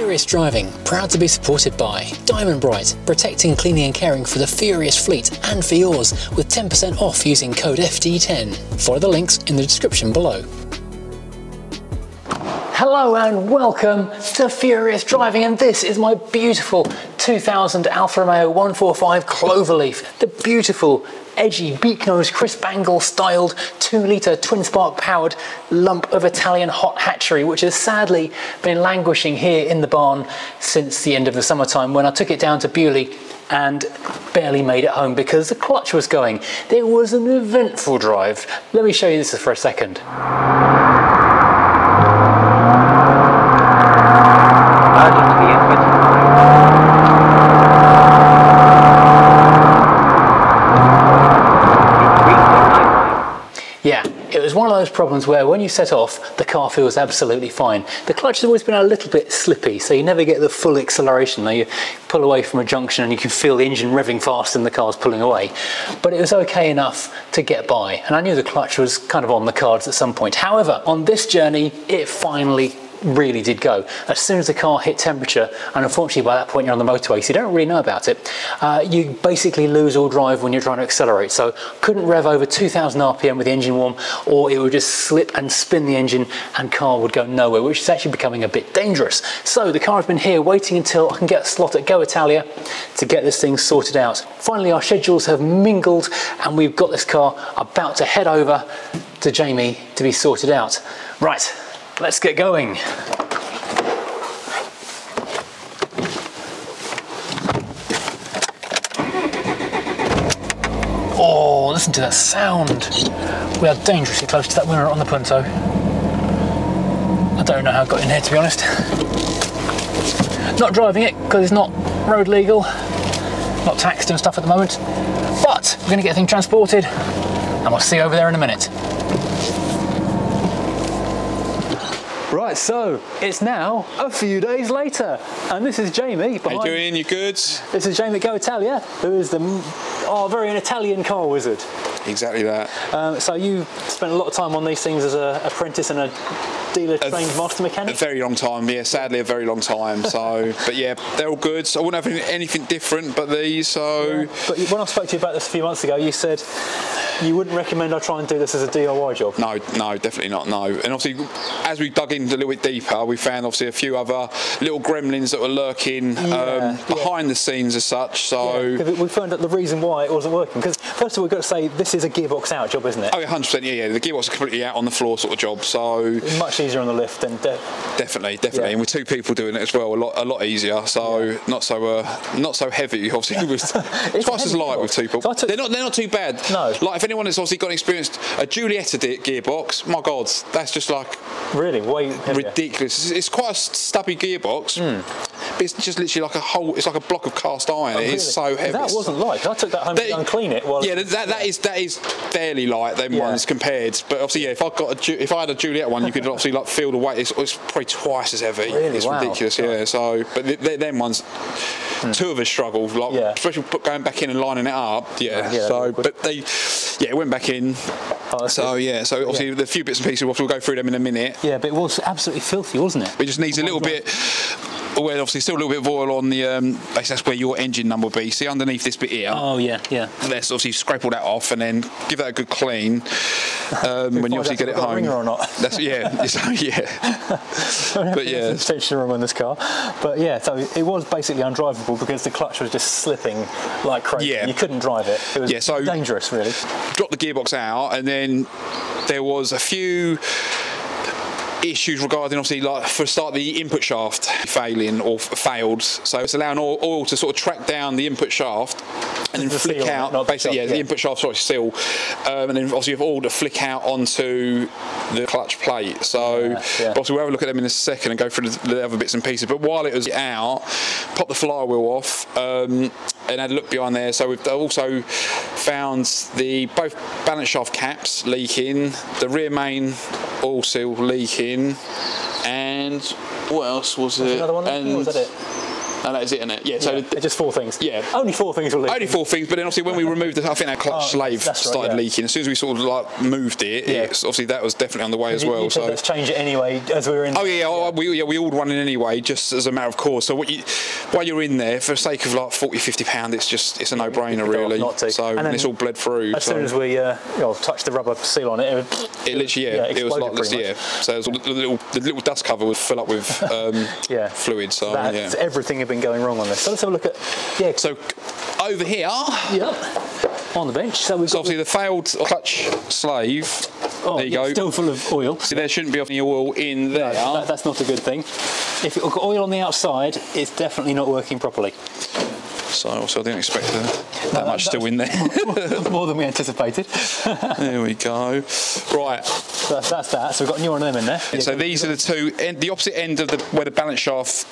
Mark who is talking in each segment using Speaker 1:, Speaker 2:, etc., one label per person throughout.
Speaker 1: Furious Driving, proud to be supported by Diamond Bright, protecting, cleaning and caring for the Furious fleet and for yours with 10% off using code FD10. Follow the links in the description below. Hello and welcome to Furious Driving, and this is my beautiful 2000 Alfa Romeo 145 Cloverleaf, the beautiful edgy, beak-nosed, crisp angle styled 2-litre twin-spark powered lump of Italian hot hatchery, which has sadly been languishing here in the barn since the end of the summertime when I took it down to Bewley and barely made it home because the clutch was going. It was an eventful drive. Let me show you this for a second. Yeah, it was one of those problems where when you set off, the car feels absolutely fine. The clutch has always been a little bit slippy, so you never get the full acceleration. Now you pull away from a junction and you can feel the engine revving fast and the car's pulling away. But it was okay enough to get by, and I knew the clutch was kind of on the cards at some point. However, on this journey, it finally really did go. As soon as the car hit temperature, and unfortunately by that point you're on the motorway, so you don't really know about it, you basically lose all drive when you're trying to accelerate. So couldn't rev over 2000 RPM with the engine warm, or it would just slip and spin the engine and car would go nowhere, which is actually becoming a bit dangerous. So the car has been here waiting until I can get a slot at GoItalia to get this thing sorted out. Finally our schedules have mingled and we've got this car about to head over to Jamie to be sorted out. Right, let's get going. Oh, listen to that sound. We are dangerously close to that winner on the Punto. I don't know how I got in here, to be honest. Not driving it because it's not road legal, not taxed and stuff at the moment, but we're going to get the thing transported and we'll see you over there in a minute. Right, so it's now a few days later, and this is Jamie.
Speaker 2: How you doing? You good?
Speaker 1: This is Jamie at GoItalia, who is the very an Italian car wizard.
Speaker 2: Exactly that.
Speaker 1: So you spent a lot of time on these things as an apprentice and a dealer-trained master mechanic?
Speaker 2: A very long time, yeah. Sadly, a very long time. So, but yeah, they're all good. So I wouldn't have anything different but these. So,
Speaker 1: yeah. But when I spoke to you about this a few months ago, you said you wouldn't recommend I try and do this as a DIY job. No,
Speaker 2: definitely not. No. And obviously, as we dug in a little bit deeper, we found obviously a few other little gremlins that were lurking behind the scenes as such. So
Speaker 1: we found out the reason why it wasn't working. Because first of all, we've got to say this is a gearbox out job, isn't it?
Speaker 2: Oh, 100%. Yeah. The gearbox is completely out on the floor sort of job. So
Speaker 1: much easier on the lift than
Speaker 2: definitely. Yeah. And with two people doing it as well, a lot easier. So not so heavy. Obviously, it's twice as light with two people. So they're not too bad. No. Like if anyone has obviously got experienced a Giulietta gearbox, my God, that's just like
Speaker 1: really way heavier.
Speaker 2: Ridiculous. It's quite a stubby gearbox. But it's just literally like a whole. It's like a block of cast iron. It is so heavy.
Speaker 1: That wasn't light. I took that home to unclean it.
Speaker 2: That is fairly light. Them ones compared. But obviously, yeah. If I had a Giulietta one, you could obviously like feel the weight. It's probably twice as heavy.
Speaker 1: Really?
Speaker 2: It's ridiculous. Yeah. So, but them ones, two of us struggled. Like especially going back in and lining it up. Yeah. So, but they, went back in. Oh, so good. So obviously the few bits and pieces. We'll go through them in a minute.
Speaker 1: Yeah, but it was absolutely filthy, wasn't it?
Speaker 2: It just needs a little bit. Well, obviously still a little bit of oil on the basically that's where your engine number will be. See underneath this bit here.
Speaker 1: Oh yeah.
Speaker 2: Let's obviously scrape all that off and then give that a good clean when you obviously get it home.
Speaker 1: Ringer or not?
Speaker 2: That's But yeah.
Speaker 1: Potentially wrong on this car, but yeah. So it was basically undrivable because the clutch was just slipping like crazy. Yeah. You couldn't drive it. It was dangerous, really.
Speaker 2: Dropped the gearbox out, and then there was a few issues regarding obviously like for a start the input shaft failing or failed, so it's allowing oil to sort of track down the input shaft and then flick out basically the input shaft seal and then obviously you have oil to flick out onto the clutch plate. So but obviously we'll have a look at them in a second and go through the other bits and pieces, but while it was out, pop the flywheel off and had a look behind there. So we've also found both balance shaft caps leaking, the rear main oil seal leaking, and what else was it?
Speaker 1: Another one, or was that it?
Speaker 2: And that is it, isn't it? Yeah. So
Speaker 1: just 4 things.
Speaker 2: Yeah.
Speaker 1: Only 4 things were leaking.
Speaker 2: Only 4 things, but then obviously when we removed I think our clutch slave started leaking. As soon as we sort of like moved it, obviously that was definitely on the way as well.
Speaker 1: You said let's change it anyway as we were in.
Speaker 2: Oh yeah, we ordered one in anyway, just as a matter of course. So while you're in there, for the sake of like £40–50, it's a no-brainer really. Not to. So and it's all bled through.
Speaker 1: As soon as we touched the rubber seal on it,
Speaker 2: it literally it was like this. So the little dust cover would fill up with fluid. So
Speaker 1: everything had been going wrong on this. So let's have a look at
Speaker 2: So over here,
Speaker 1: on the bench. So we've got
Speaker 2: obviously the failed clutch slave.
Speaker 1: Oh,
Speaker 2: there you go.
Speaker 1: Still full of oil.
Speaker 2: So there shouldn't be any oil in there.
Speaker 1: No, that's not a good thing. If you've got oil on the outside, it's definitely not working properly.
Speaker 2: So I didn't expect that much still in there.
Speaker 1: More than we anticipated.
Speaker 2: There we go. Right.
Speaker 1: So that's that. So we've got a new one of them in there.
Speaker 2: So these are the two, the opposite end of where the balance shaft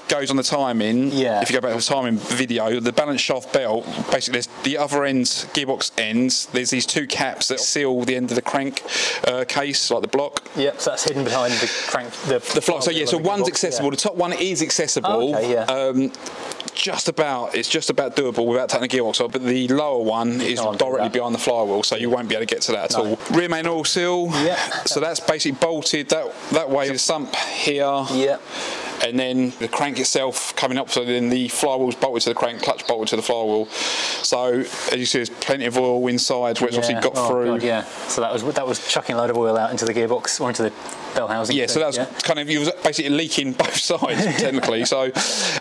Speaker 2: goes on the timing.
Speaker 1: Yeah.
Speaker 2: If you go back to the timing video, the balance shaft belt, basically there's the other end, gearbox ends, there's these 2 caps that seal the end of the crank case, like the block.
Speaker 1: Yep, so that's hidden behind the crank. The
Speaker 2: fly. So so one's accessible. The top one is accessible.
Speaker 1: Okay, yeah.
Speaker 2: It's just about doable without taking the gearbox off, but the lower one is directly behind the flywheel, so you won't be able to get to that at all. Rear main oil seal, so that's basically bolted that way. The sump here, and then the crank itself coming up, so then the flywheel's bolted to the crank, clutch bolted to the flywheel. So as you see, there's plenty of oil inside, where it's obviously got through.
Speaker 1: God, so that was chucking a load of oil out into the gearbox or into the bell housing.
Speaker 2: Yeah, so that was kind of, you was basically leaking both sides technically. So,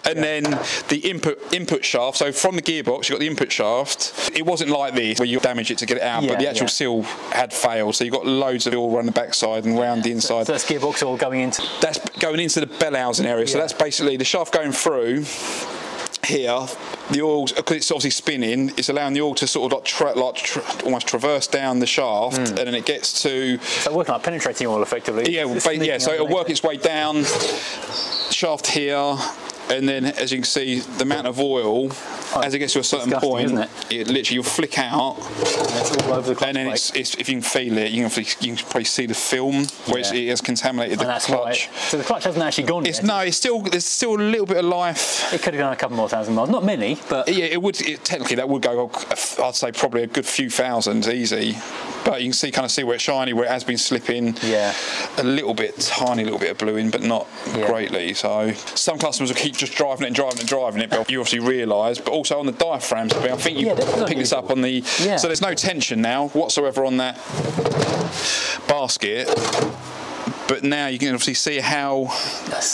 Speaker 2: and then the input shaft. So from the gearbox, you got the input shaft. It wasn't like this where you damage it to get it out, but the actual seal had failed. So you got loads of oil around the backside and round the inside.
Speaker 1: So that's gearbox oil going into.
Speaker 2: That's going into the bell housing area. So that's basically the shaft going through. Here, the oil's, because it's obviously spinning, it's allowing the oil to sort of almost traverse down the shaft, and then it gets to.
Speaker 1: So working like penetrating oil effectively.
Speaker 2: Yeah, so it'll work its way down, shaft here, and then as you can see, the amount of oil, as it gets to a certain point, it literally will flick out,
Speaker 1: it's all over the clutch,
Speaker 2: and then it's if you can feel it, you can probably see the film where it has contaminated the clutch.
Speaker 1: So the clutch hasn't actually gone yet.
Speaker 2: No, there's still a little bit of life.
Speaker 1: It could have gone a couple more thousand miles, not many, but
Speaker 2: yeah, it would. Technically, that would go. I'd say probably a good few thousand, easy. But you can see where it's shiny, where it has been slipping. Yeah. A little bit, tiny little bit of bluing, but not greatly. So some customers will keep just driving it, but you obviously realise. But also on the diaphragms, I think you pick this up on the. So there's no tension now whatsoever on that basket. But now you can obviously see how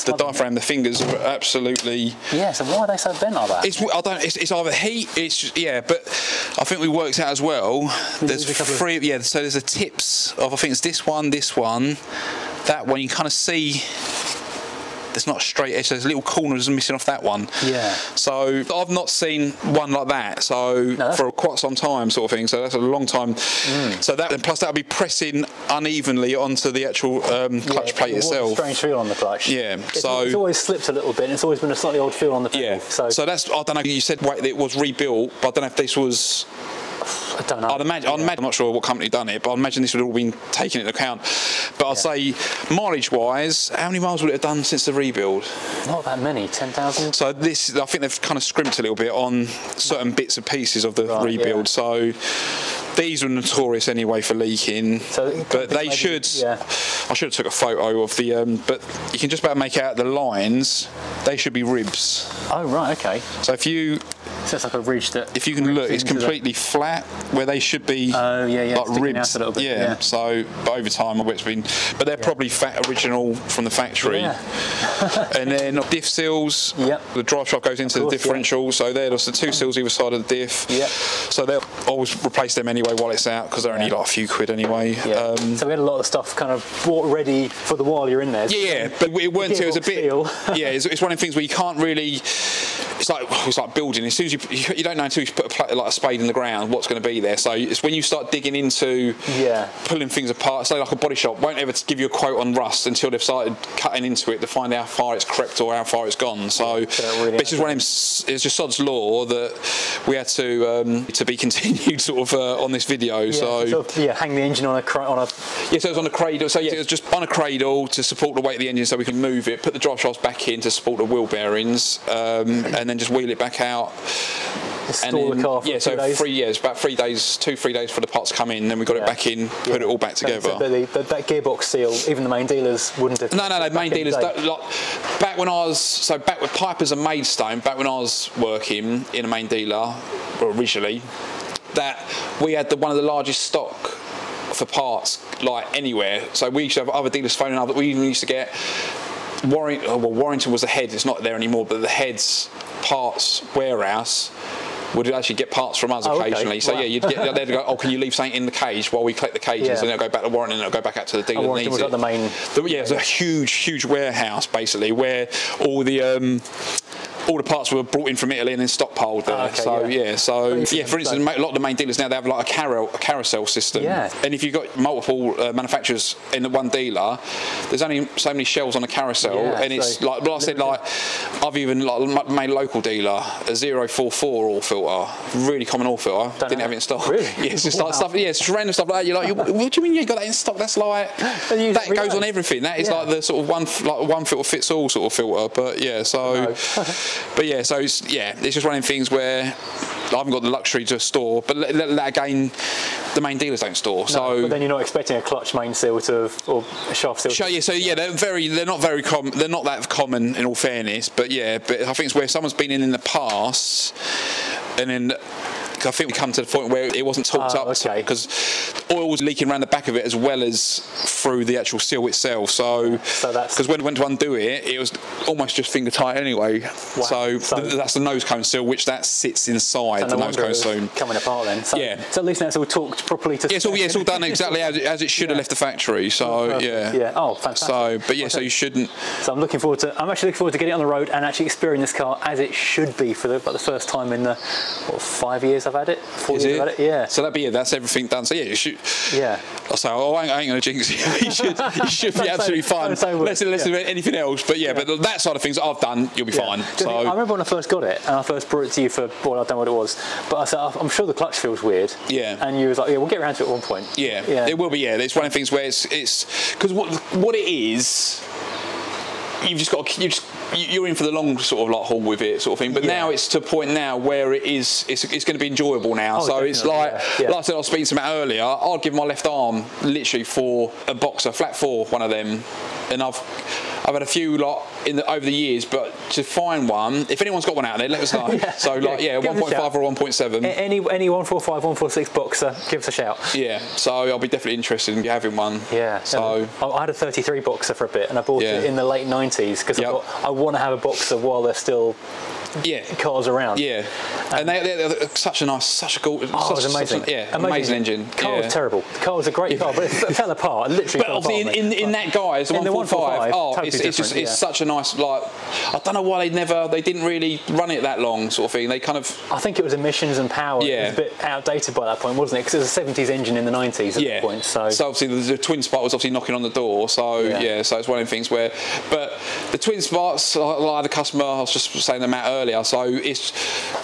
Speaker 2: the diaphragm, the fingers are absolutely.
Speaker 1: Yeah. So why are they so bent like that?
Speaker 2: It's either heat. But I think we worked out as well. There's 3. Yeah. So there's the tips of, I think it's this one, that one. You kind of see. There's not a straight edge, there's little corners missing off that one. Yeah. So I've not seen one like that, for quite some time, sort of thing. So that's a long time. So that, and plus that'll be pressing unevenly onto the actual clutch plate itself.
Speaker 1: Strange feel on the clutch.
Speaker 2: Yeah.
Speaker 1: It's always slipped a little bit, and it's always been a slightly odd feel on the pedal.
Speaker 2: Yeah. So that's, I don't know. You said it was rebuilt, but I don't know if this was.
Speaker 1: I don't know.
Speaker 2: I'd imagine, I'm not sure what company done it, but I'd imagine this would have all been taken into account. But I'd say, mileage-wise, how many miles would it have done since the rebuild?
Speaker 1: Not that many, 10,000.
Speaker 2: So this, I think they've kind of scrimped a little bit on certain bits and pieces of the rebuild. So these were notorious anyway for leaking, but they should. I should have took a photo of the. But you can just about make out the lines. They should be ribs.
Speaker 1: Oh right, okay.
Speaker 2: So if you.
Speaker 1: So it's like a ridge that.
Speaker 2: If you can look, it's completely flat where they should be.
Speaker 1: Oh yeah,
Speaker 2: like ribs.
Speaker 1: Out a little bit.
Speaker 2: Yeah. So, but over time, it's been. But they're probably fat original from the factory. Yeah. And then diff seals. Yep. The drive shaft goes into the differential, so there's the 2 seals either side of the diff. Yep. So they'll always replace them anyway while it's out, because they're only like a few quid anyway. Yeah. So
Speaker 1: we had a lot of stuff kind of bought ready for the while you're in there.
Speaker 2: Yeah, but it weren't. It was a bit. Yeah, it's one of the things where you can't really. It's like building. As soon as you you don't know until you put like a spade in the ground what's going to be there. So it's when you start digging into pulling things apart. Say like a body shop won't ever give you a quote on rust until they've started cutting into it to find how far it's crept or how far it's gone. So it's just one of them, it's just sod's law that we had to be continued sort of on this video.
Speaker 1: Yeah,
Speaker 2: so
Speaker 1: sort of, hang the engine on a
Speaker 2: yeah, so it was on a cradle. So yeah, it was just on a cradle to support the weight of the engine, so we can move it. Put the drive shafts back in to support the wheel bearings, and then just wheel it back out.
Speaker 1: Store the car for 2 days.
Speaker 2: It's about 3 days, 2-3 days for the parts to come in. Then we got it back in, put it all back together.
Speaker 1: So that gearbox seal, even the main dealers wouldn't have.
Speaker 2: No, main dealers don't. Like, back with Pipers and Maidstone, back when I was working in a main dealer, originally, that we had one of the largest stock for parts like anywhere. So we used to have other dealers phoning up. That we even used to get Warrington was the head. It's not there anymore, but the head's parts warehouse would actually get parts from us occasionally. Okay. So yeah, you'd get they'd go, oh, can you leave something in the cage while we collect the cages, and it'll go back to Warrington, and it'll go back out to the dealer that needs it.
Speaker 1: The main.
Speaker 2: It's a huge warehouse basically where all the parts were brought in from Italy and then stockpiled there. For instance, a lot of the main dealers now, they have like a carousel system. Yeah. And if you've got multiple manufacturers in the one dealer, there's only so many shells on a carousel, and it's like, well, I said, like, I've even made a local dealer a 044 oil filter, really common oil filter. Didn't have it in stock.
Speaker 1: Really?
Speaker 2: Yeah, it's just like stuff. Yeah, it's just random stuff like that. You're like, what do you mean you got that in stock? That's like that goes on everything. That is like the sort of one filter fits all sort of filter. But yeah, so. But yeah, so it's just one of them things where I haven't got the luxury to store, but again, the main dealers don't store.
Speaker 1: But then you're not expecting a clutch main seal or a shaft seal.
Speaker 2: They're not very common. They're not that common in all fairness. But I think it's where someone's been in the past, and then. I think we come to the point where it wasn't torqued up because oil was leaking around the back of it as well as through the actual seal itself. So because when we went to undo it, it was almost just finger tight anyway. Wow. So that's the nose cone seal, which that sits inside the nose cone seal.
Speaker 1: Coming apart then. So at least now it's all torqued properly to.
Speaker 2: It's all done exactly as it should have left the factory. So
Speaker 1: Oh, fantastic.
Speaker 2: So you shouldn't.
Speaker 1: So I'm actually looking forward to getting it on the road and actually experiencing this car as it should be for the first time in the 5 years I've had it. 4 years I've had it. Yeah.
Speaker 2: So that's everything done. So you should. Yeah. I'll say, I ain't going to jinx you. You should be absolutely fine. Less than anything else. But but that side of things that I've done, you'll be fine. So
Speaker 1: I remember when I first got it and I first brought it to you for, I don't know what it was, but I said, I'm sure the clutch feels weird. Yeah. And you was like, we'll get around to it at one point.
Speaker 2: Yeah. It will be. Yeah. It's one of the things where it's because what it is. You've just got you're in for the long sort of like haul with it sort of thing. But now it's to a point now where it's going to be enjoyable now. So it's like like I said, I was speaking to Matt earlier. I'd give my left arm literally for a boxer, flat 4, one of them, and I've had a few over the years, but to find one, if anyone's got one out there, let us know. 1.5 or 1.7.
Speaker 1: Any 145, 146 boxer, give us a shout.
Speaker 2: Yeah, so I'll be definitely interested in having one.
Speaker 1: Yeah. So I had a 33 boxer for a bit, and I bought it in the late 90s because I want to have a boxer while they're still cars around. Yeah, and
Speaker 2: they're such a gorgeous.
Speaker 1: Oh, it's amazing.
Speaker 2: Amazing engine.
Speaker 1: The car was terrible. The car was a great car, but it fell apart. Literally.
Speaker 2: But obviously, in that guise, the 145. It's such a nice I don't know why they didn't really run it that long, sort of thing. They kind of. I
Speaker 1: think it was emissions and power. It was a bit outdated by that point, wasn't it? Because it was a 70s engine in the 90s at that point. So
Speaker 2: obviously the twin spark was obviously knocking on the door. So so it's one of the things where, but the twin sparks, like the customer, I was just saying to Matt earlier. So it's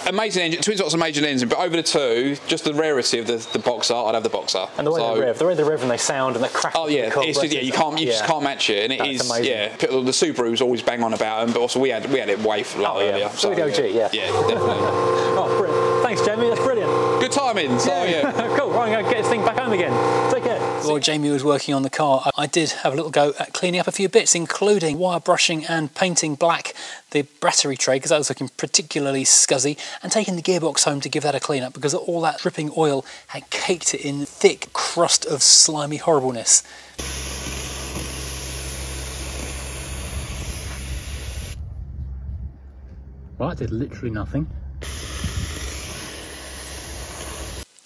Speaker 2: amazing engine. Twin sparks are amazing engine, but over the two, just the rarity of the boxer, I'd have the boxer.
Speaker 1: And the way they rev and they sound and they crack.
Speaker 2: Oh yeah, you just can't match it, and it is amazing. The Subarus always bang on about them, but also we had it way earlier.
Speaker 1: So the OG,
Speaker 2: definitely.
Speaker 1: Oh, brilliant. Thanks, Jamie. That's brilliant.
Speaker 2: Good timing. So
Speaker 1: cool. Right, I'm going to get this thing back home again. Take care.
Speaker 3: While Jamie was working on the car, I did have a little go at cleaning up a few bits, including wire brushing and painting black the battery tray because that was looking particularly scuzzy, and taking the gearbox home to give that a clean up because all that dripping oil had caked it in thick crust of slimy horribleness. Right, did literally nothing.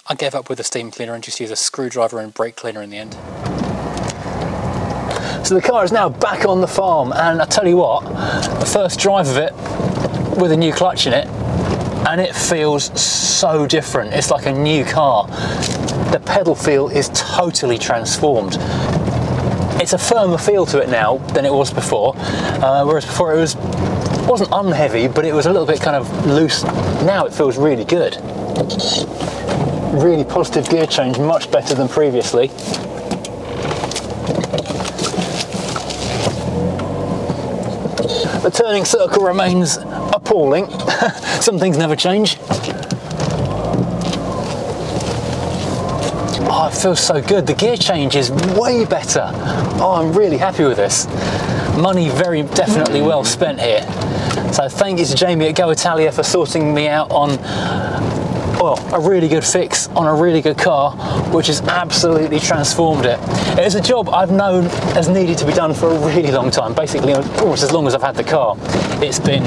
Speaker 3: I gave up with the steam cleaner and just used a screwdriver and brake cleaner in the end. So the car is now back on the farm, and I tell you what, the first drive of it with a new clutch in it
Speaker 1: and it feels so different. It's like a new car. The pedal feel is totally transformed. It's a firmer feel to it now than it was before, whereas before it wasn't unheavy, but it was a little bit kind of loose. Now it feels really good. Really positive gear change, much better than previously. The turning circle remains appalling. Some things never change. Oh, it feels so good. The gear change is way better. Oh, I'm really happy with this. Money very definitely well spent here. So thank you to Jamie at GoItalia for sorting me out on, well, a really good fix on a really good car, which has absolutely transformed it. It is a job I've known has needed to be done for a really long time. Basically, almost as long as I've had the car, it's been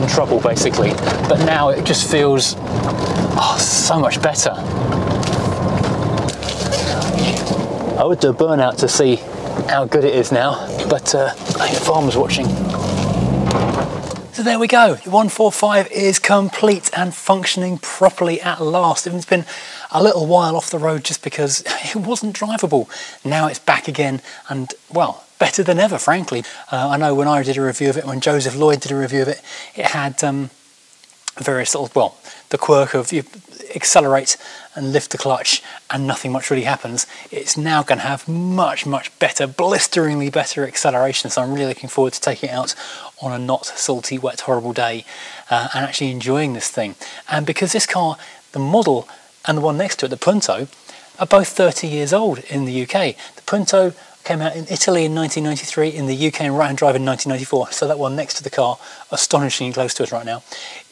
Speaker 1: trouble, basically. But now it just feels, oh, so much better. I would do a burnout to see how good it is now, but I think the farmer's watching. So there we go, the 145 is complete and functioning properly at last. It's been a little while off the road just because it wasn't drivable. Now it's back again and, well, better than ever, frankly. I know when I did a review of it, when Joseph Lloyd did a review of it, it had various sort of, well, the quirk of you accelerate and lift the clutch and nothing much really happens. It's now going to have much better, blisteringly better acceleration, so I'm really looking forward to taking it out on a not salty, wet, horrible day and actually enjoying this thing. And because this car, the model and the one next to it, the Punto, are both 30 years old in the UK. The Punto came out in Italy in 1993, in the UK in right-hand drive in 1994, so that one next to the car, astonishingly close to us right now,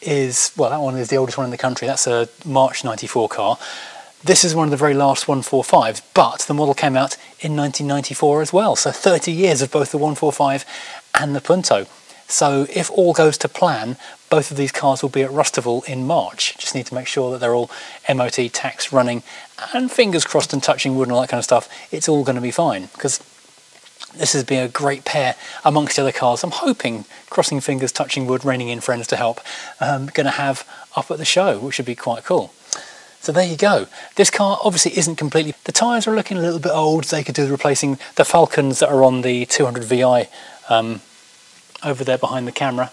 Speaker 1: is, well, that one is the oldest one in the country. That's a March 94 car. This is one of the very last 145s, but the model came out in 1994 as well, so 30 years of both the 145 and the Punto. So if all goes to plan, both of these cars will be at Rustival in March. Just need to make sure that they're all MOT, tax, running, and fingers crossed and touching wood and all that kind of stuff. It's all going to be fine, because this has been a great pair amongst the other cars. I'm hoping, crossing fingers, touching wood, reining in friends to help, going to have up at the show, which should be quite cool. So there you go. This car obviously isn't completely... The tyres are looking a little bit old. They could do with replacing the Falcons that are on the 200 VI over there behind the camera.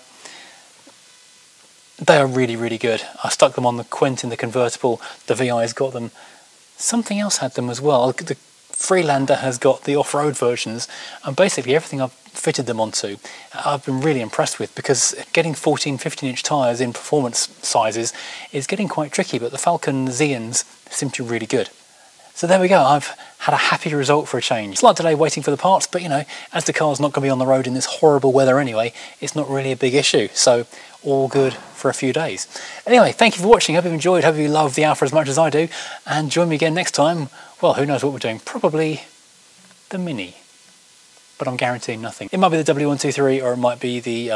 Speaker 1: They are really good. I stuck them on the Quentin, the convertible. The VI's got them. Something else had them as well. The Freelander has got the off-road versions, and basically everything I've fitted them onto I've been really impressed with, because getting 14-15 inch tyres in performance sizes is getting quite tricky, but the Falcon Zeons seem to be really good. So there we go, I've had a happy result for a change. Slight delay waiting for the parts, but you know, as the car's not going to be on the road in this horrible weather anyway, it's not really a big issue, so all good for a few days. Anyway, thank you for watching, hope you've enjoyed, hope you love the Alfa as much as I do, and join me again next time. Well, who knows what we're doing, probably the Mini, but I'm guaranteeing nothing. It might be the W123 or it might be the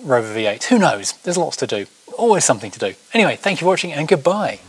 Speaker 1: Rover V8, who knows, there's lots to do, always something to do. Anyway, thank you for watching and goodbye.